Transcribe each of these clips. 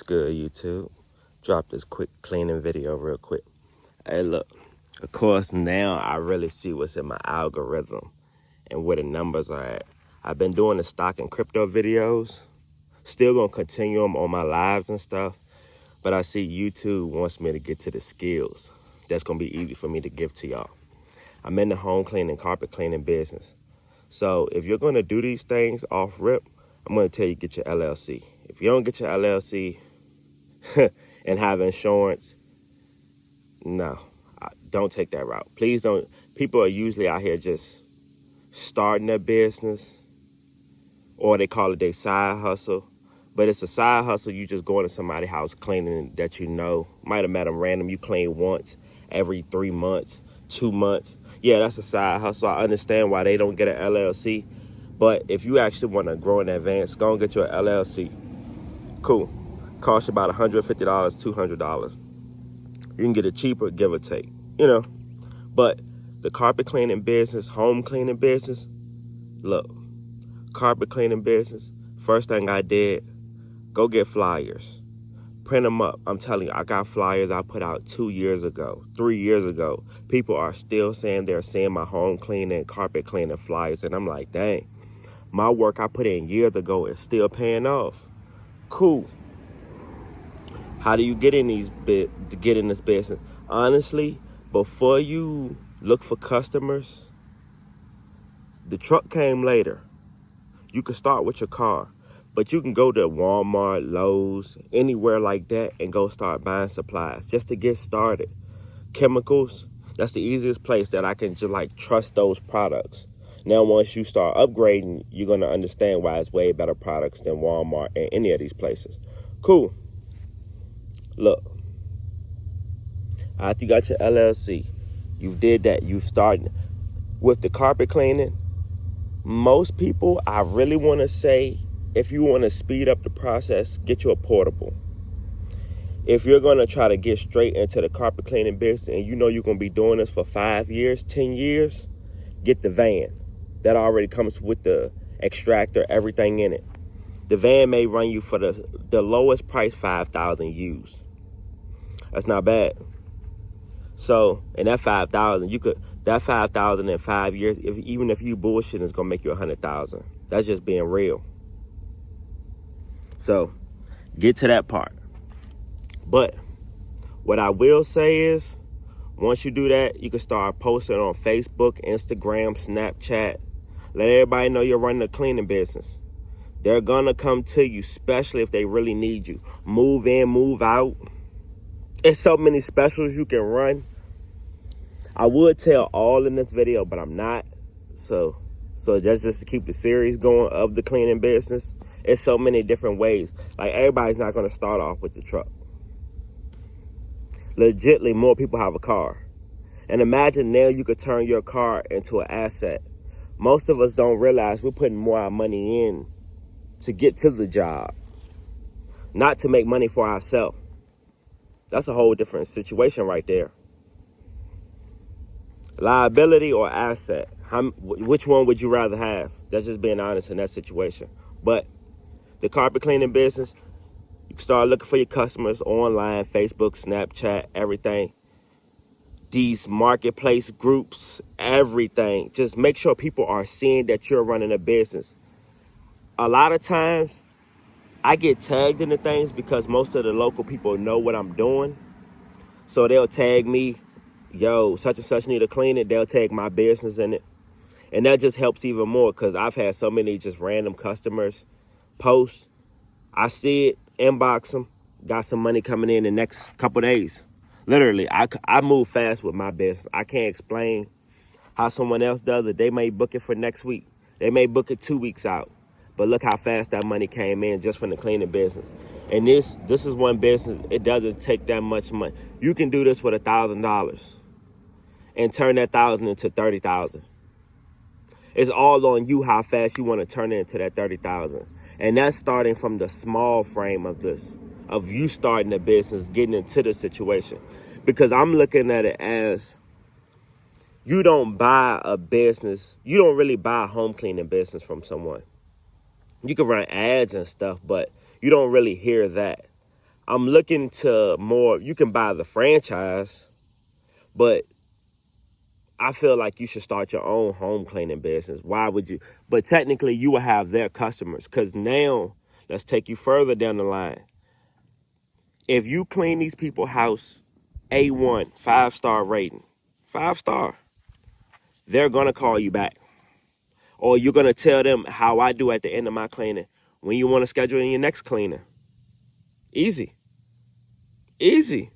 good, YouTube? Drop this quick cleaning video real quick. Hey, look, of course, now I really see what's in my algorithm and where the numbers are at. I've been doing the stock and crypto videos, still gonna continue them on my lives and stuff, but I see YouTube wants me to get to the skills that's gonna be easy for me to give to y'all. I'm in the home cleaning, carpet cleaning business. So if you're gonna do these things off rip, I'm gonna tell you get your LLC. If you don't get your LLC and have insurance, no, don't take that route. Please don't. People are usually out here just starting their business, or they call it their side hustle. But it's a side hustle. You just going to somebody's house cleaning that you know. Might have met them random. You clean once every 3 months, 2 months. Yeah, that's a side hustle. I understand why they don't get an LLC. But if you actually want to grow in advance, go and get your LLC. Cool. Cost you about $150, $200. You can get it cheaper, give or take, you know. But the carpet cleaning business, home cleaning business, look, carpet cleaning business, first thing I did, go get flyers. Print them up. I'm telling you, I got flyers I put out 2 years ago, 3 years ago. People are still saying they're seeing my home cleaning, carpet cleaning flyers. And I'm like, dang, my work I put in years ago is still paying off. Cool. How do you get in this business? Honestly, before you look for customers, the truck came later. You can start with your car, but you can go to Walmart, Lowe's, anywhere like that and go start buying supplies just to get started. Chemicals, that's the easiest place that I can just like trust those products. Now, once you start upgrading, you're going to understand why it's way better products than Walmart and any of these places. Cool. Look, after you got your LLC, you did that, you started with the carpet cleaning. Most people, I really want to say, if you want to speed up the process, get you a portable. If you're going to try to get straight into the carpet cleaning business and you know you're going to be doing this for 5 years, 10 years, get the van. That already comes with the extractor, everything in it. The van may run you for the lowest price, $5,000 used. That's not bad. So, and that $5,000, that $5,000 in 5 years, even if you bullshit, is gonna make you $100,000. That's just being real. So, get to that part. But what I will say is, once you do that, you can start posting on Facebook, Instagram, Snapchat. Let everybody know you're running a cleaning business. They're gonna come to you, especially if they really need you. Move in, move out. There's so many specials you can run. I would tell all in this video, but I'm not. So that's just to keep the series going of the cleaning business. It's so many different ways. Like, everybody's not gonna start off with the truck. Legitly, more people have a car. And imagine now you could turn your car into an asset. Most of us don't realize we're putting more money in to get to the job, not to make money for ourselves. That's a whole different situation right there. Liability or asset? Which one would you rather have? That's just being honest in that situation. But the carpet cleaning business, you can start looking for your customers online, Facebook, Snapchat, everything. These marketplace groups, everything. Just make sure people are seeing that you're running a business. A lot of times, I get tagged into things because most of the local people know what I'm doing. So they'll tag me, yo, such and such need to clean it. They'll tag my business in it. And that just helps even more because I've had so many just random customers post. I see it, inbox them, got some money coming in the next couple days. Literally, I move fast with my business. I can't explain how someone else does it. They may book it for next week. They may book it 2 weeks out. But look how fast that money came in just from the cleaning business. And this is one business, it doesn't take that much money. You can do this with $1,000 and turn that 1,000 into 30,000. It's all on you how fast you want to turn it into that 30,000. And that's starting from the small frame of this, of you starting a business, getting into the situation. Because I'm looking at it as, you don't buy a business, you don't really buy a home cleaning business from someone. You can run ads and stuff, but you don't really hear that. I'm looking to more, you can buy the franchise, but I feel like you should start your own home cleaning business. Why would you? But technically, you will have their customers. Because now, let's take you further down the line. If you clean these people's house, A1, 5-star rating, 5-star, they're going to call you back. Or you're going to tell them how I do at the end of my cleaning. When you want to schedule in your next cleaner. Easy. Easy.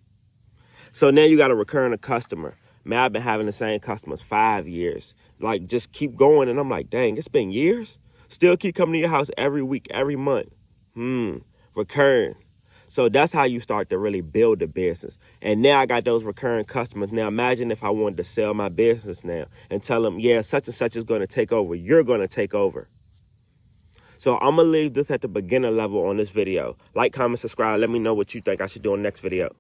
So now you got a recurring customer. Man, I've been having the same customers 5 years. Like, just keep going. And I'm like, dang, it's been years. Still keep coming to your house every week, every month. Recurring. So that's how you start to really build a business. And now I got those recurring customers. Now imagine if I wanted to sell my business now and tell them, yeah, such and such is going to take over. You're going to take over. So I'm going to leave this at the beginner level on this video. Like, comment, subscribe. Let me know what you think I should do on the next video.